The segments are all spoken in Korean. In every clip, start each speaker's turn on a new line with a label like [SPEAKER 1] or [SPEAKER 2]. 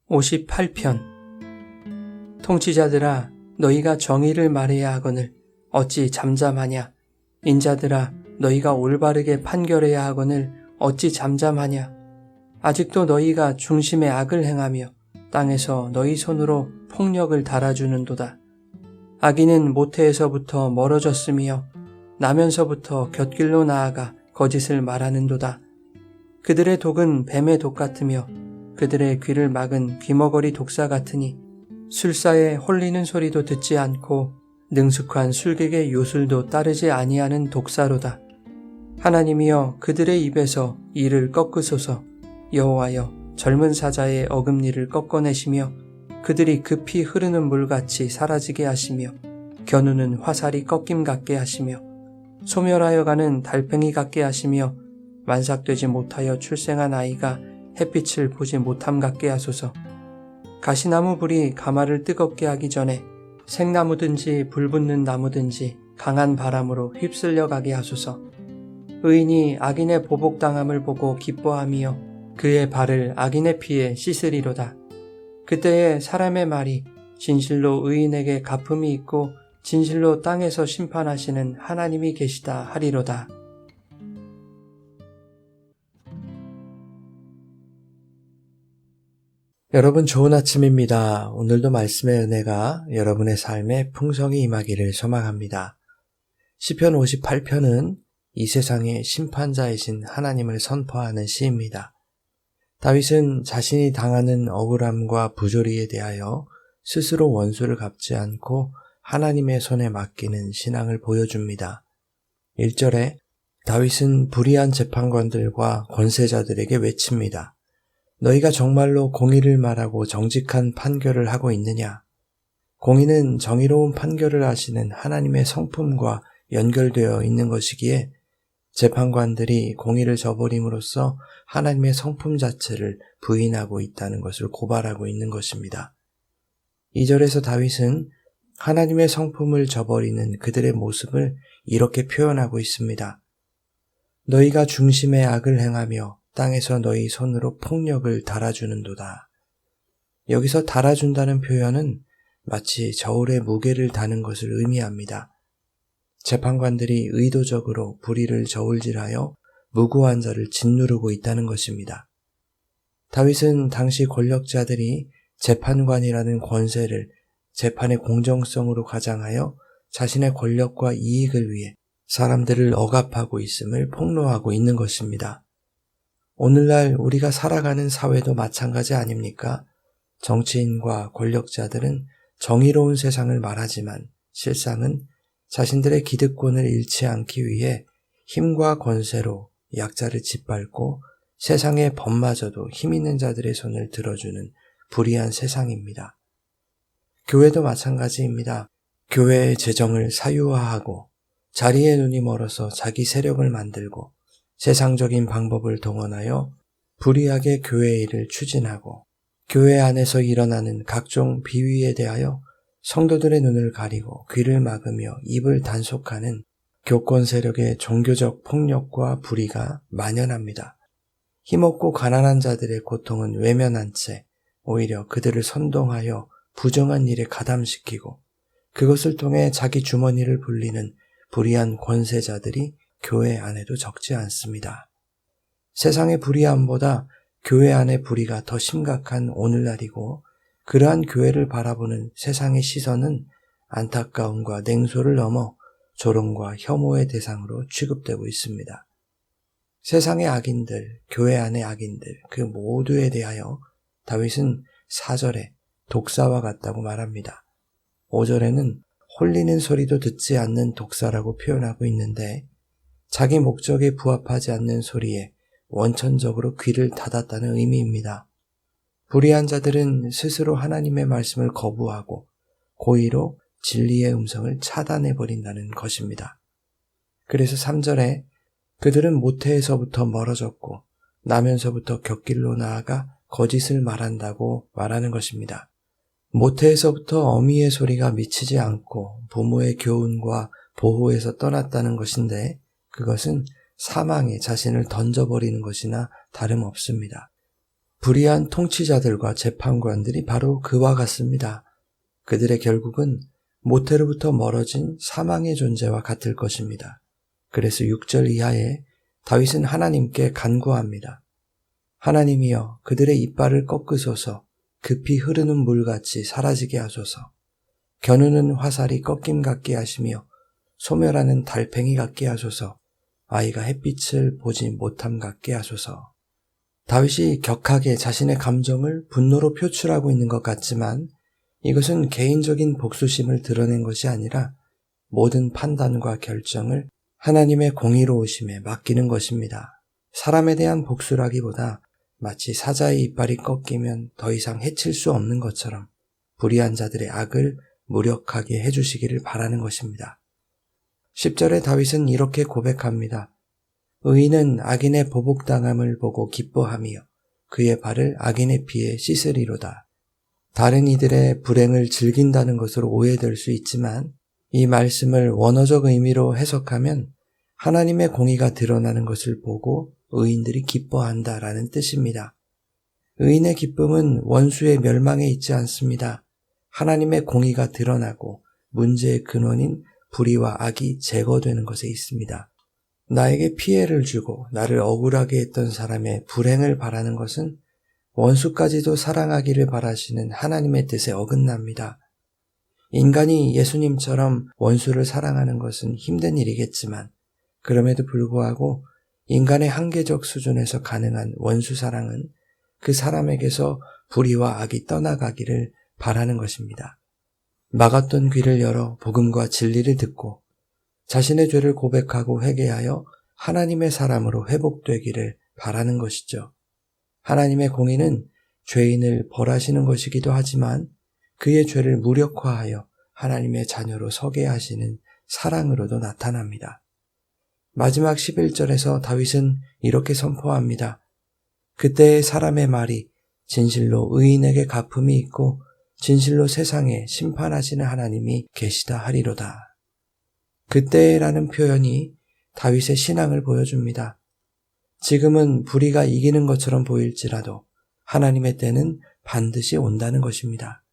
[SPEAKER 1] 58편. 통치자들아, 너희가 정의를 말해야 하거늘 어찌 잠잠하냐? 인자들아, 너희가 올바르게 판결해야 하거늘 어찌 잠잠하냐? 아직도 너희가 중심에 악을 행하며 땅에서 너희 손으로 폭력을 달아주는도다. 악인은 모태에서부터 멀어졌으며 나면서부터 곁길로 나아가 거짓을 말하는도다. 그들의 독은 뱀의 독 같으며 그들의 귀를 막은 귀머거리 독사 같으니 술사의 홀리는 소리도 듣지 않고 능숙한 술객의 요술도 따르지 아니하는 독사로다. 하나님이여, 그들의 입에서 이를 꺾으소서. 여호와여, 젊은 사자의 어금니를 꺾어내시며 그들이 급히 흐르는 물같이 사라지게 하시며 겨누는 화살이 꺾임 같게 하시며 소멸하여 가는 달팽이 같게 하시며 만삭되지 못하여 출생한 아이가 햇빛을 보지 못함 같게 하소서. 가시나무 불이 가마를 뜨겁게 하기 전에 생나무든지 불붙는 나무든지 강한 바람으로 휩쓸려 가게 하소서. 의인이 악인의 보복당함을 보고 기뻐하며 그의 발을 악인의 피에 씻으리로다. 그때에 사람의 말이 진실로 의인에게 갚음이 있고 진실로 땅에서 심판하시는 하나님이 계시다 하리로다.
[SPEAKER 2] 여러분, 좋은 아침입니다. 오늘도 말씀의 은혜가 여러분의 삶에 풍성히 임하기를 소망합니다. 시편 58편은 이 세상의 심판자이신 하나님을 선포하는 시입니다. 다윗은 자신이 당하는 억울함과 부조리에 대하여 스스로 원수를 갚지 않고 하나님의 손에 맡기는 신앙을 보여줍니다. 1절에 다윗은 불의한 재판관들과 권세자들에게 외칩니다. 너희가 정말로 공의를 말하고 정직한 판결을 하고 있느냐? 공의는 정의로운 판결을 하시는 하나님의 성품과 연결되어 있는 것이기에 재판관들이 공의를 저버림으로써 하나님의 성품 자체를 부인하고 있다는 것을 고발하고 있는 것입니다. 2절에서 다윗은 하나님의 성품을 저버리는 그들의 모습을 이렇게 표현하고 있습니다. 너희가 중심에 악을 행하며 땅에서 너희 손으로 폭력을 달아주는도다. 여기서 달아준다는 표현은 마치 저울에 무게를 다는 것을 의미합니다. 재판관들이 의도적으로 불의를 저울질하여 무고한 자를 짓누르고 있다는 것입니다. 다윗은 당시 권력자들이 재판관이라는 권세를 재판의 공정성으로 가장하여 자신의 권력과 이익을 위해 사람들을 억압하고 있음을 폭로하고 있는 것입니다. 오늘날 우리가 살아가는 사회도 마찬가지 아닙니까? 정치인과 권력자들은 정의로운 세상을 말하지만 실상은 자신들의 기득권을 잃지 않기 위해 힘과 권세로 약자를 짓밟고 세상의 법마저도 힘 있는 자들의 손을 들어주는 불의한 세상입니다. 교회도 마찬가지입니다. 교회의 재정을 사유화하고 자리에 눈이 멀어서 자기 세력을 만들고 세상적인 방법을 동원하여 불의하게 교회 일을 추진하고 교회 안에서 일어나는 각종 비위에 대하여 성도들의 눈을 가리고 귀를 막으며 입을 단속하는 교권 세력의 종교적 폭력과 불의가 만연합니다. 힘없고 가난한 자들의 고통은 외면한 채 오히려 그들을 선동하여 부정한 일에 가담시키고 그것을 통해 자기 주머니를 불리는 불의한 권세자들이 교회 안에도 적지 않습니다. 세상의 불의함보다 교회 안의 불의가 더 심각한 오늘날이고 그러한 교회를 바라보는 세상의 시선은 안타까움과 냉소를 넘어 조롱과 혐오의 대상으로 취급되고 있습니다. 세상의 악인들, 교회 안의 악인들, 그 모두에 대하여 다윗은 4절에 독사와 같다고 말합니다. 5절에는 홀리는 소리도 듣지 않는 독사라고 표현하고 있는데 자기 목적에 부합하지 않는 소리에 원천적으로 귀를 닫았다는 의미입니다. 불의한 자들은 스스로 하나님의 말씀을 거부하고 고의로 진리의 음성을 차단해버린다는 것입니다. 그래서 3절에 그들은 모태에서부터 멀어졌고 나면서부터 곁길로 나아가 거짓을 말한다고 말하는 것입니다. 모태에서부터 어미의 소리가 미치지 않고 부모의 교훈과 보호에서 떠났다는 것인데 그것은 사망에 자신을 던져버리는 것이나 다름없습니다. 불의한 통치자들과 재판관들이 바로 그와 같습니다. 그들의 결국은 모태로부터 멀어진 사망의 존재와 같을 것입니다. 그래서 6절 이하에 다윗은 하나님께 간구합니다. 하나님이여 그들의 이빨을 꺾으소서, 급히 흐르는 물같이 사라지게 하소서. 겨누는 화살이 꺾임 같게 하시며 소멸하는 달팽이 같게 하소서. 아이가 햇빛을 보지 못함 같게 하소서. 다윗이 격하게 자신의 감정을 분노로 표출하고 있는 것 같지만 이것은 개인적인 복수심을 드러낸 것이 아니라 모든 판단과 결정을 하나님의 공의로우심에 맡기는 것입니다. 사람에 대한 복수라기보다 마치 사자의 이빨이 꺾이면 더 이상 해칠 수 없는 것처럼 불의한 자들의 악을 무력하게 해주시기를 바라는 것입니다. 10절에 다윗은 이렇게 고백합니다. 의인은 악인의 보복당함을 보고 기뻐하며 그의 발을 악인의 피에 씻으리로다. 다른 이들의 불행을 즐긴다는 것으로 오해될 수 있지만 이 말씀을 원어적 의미로 해석하면 하나님의 공의가 드러나는 것을 보고 의인들이 기뻐한다라는 뜻입니다. 의인의 기쁨은 원수의 멸망에 있지 않습니다. 하나님의 공의가 드러나고 문제의 근원인 불의와 악이 제거되는 것에 있습니다. 나에게 피해를 주고 나를 억울하게 했던 사람의 불행을 바라는 것은 원수까지도 사랑하기를 바라시는 하나님의 뜻에 어긋납니다. 인간이 예수님처럼 원수를 사랑하는 것은 힘든 일이겠지만 그럼에도 불구하고 인간의 한계적 수준에서 가능한 원수 사랑은 그 사람에게서 불의와 악이 떠나가기를 바라는 것입니다. 막았던 귀를 열어 복음과 진리를 듣고 자신의 죄를 고백하고 회개하여 하나님의 사람으로 회복되기를 바라는 것이죠. 하나님의 공의는 죄인을 벌하시는 것이기도 하지만 그의 죄를 무력화하여 하나님의 자녀로 서게 하시는 사랑으로도 나타납니다. 마지막 11절에서 다윗은 이렇게 선포합니다. 그때의 사람의 말이 진실로 의인에게 갚음이 있고 진실로 세상에 심판하시는 하나님이 계시다 하리로다. 그때라는 표현이 다윗의 신앙을 보여줍니다. 지금은 불의가 이기는 것처럼 보일지라도 하나님의 때는 반드시 온다는 것입니다.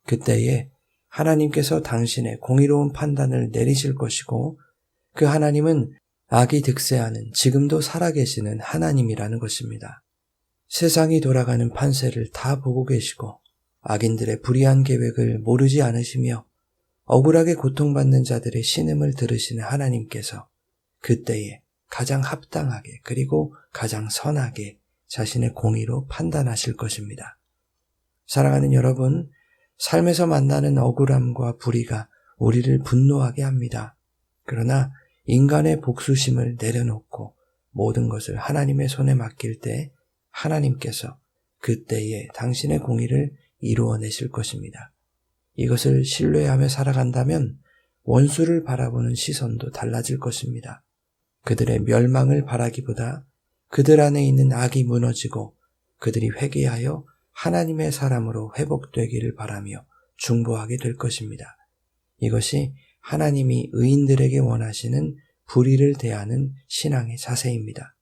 [SPEAKER 2] 그때에 하나님께서 당신의 공의로운 판단을 내리실 것이고 그 하나님은 악이 득세하는 지금도 살아계시는 하나님이라는 것입니다. 세상이 돌아가는 판세를 다 보고 계시고 악인들의 불의한 계획을 모르지 않으시며 억울하게 고통받는 자들의 신음을 들으시는 하나님께서 그때에 가장 합당하게 그리고 가장 선하게 자신의 공의로 판단하실 것입니다. 사랑하는 여러분, 삶에서 만나는 억울함과 불의가 우리를 분노하게 합니다. 그러나 인간의 복수심을 내려놓고 모든 것을 하나님의 손에 맡길 때 하나님께서 그때에 당신의 공의를 이루어내실 것입니다. 이것을 신뢰하며 살아간다면 원수를 바라보는 시선도 달라질 것입니다. 그들의 멸망을 바라기보다 그들 안에 있는 악이 무너지고 그들이 회개하여 하나님의 사람으로 회복되기를 바라며 중보하게 될 것입니다. 이것이 하나님이 의인들에게 원하시는 불의를 대하는 신앙의 자세입니다.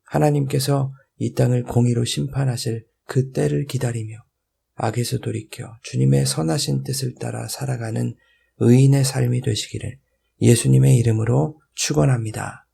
[SPEAKER 2] 하나님께서 이 땅을 공의로 심판하실 그 때를 기다리며 악에서 돌이켜 주님의 선하신 뜻을 따라 살아가는 의인의 삶이 되시기를 예수님의 이름으로 축원합니다.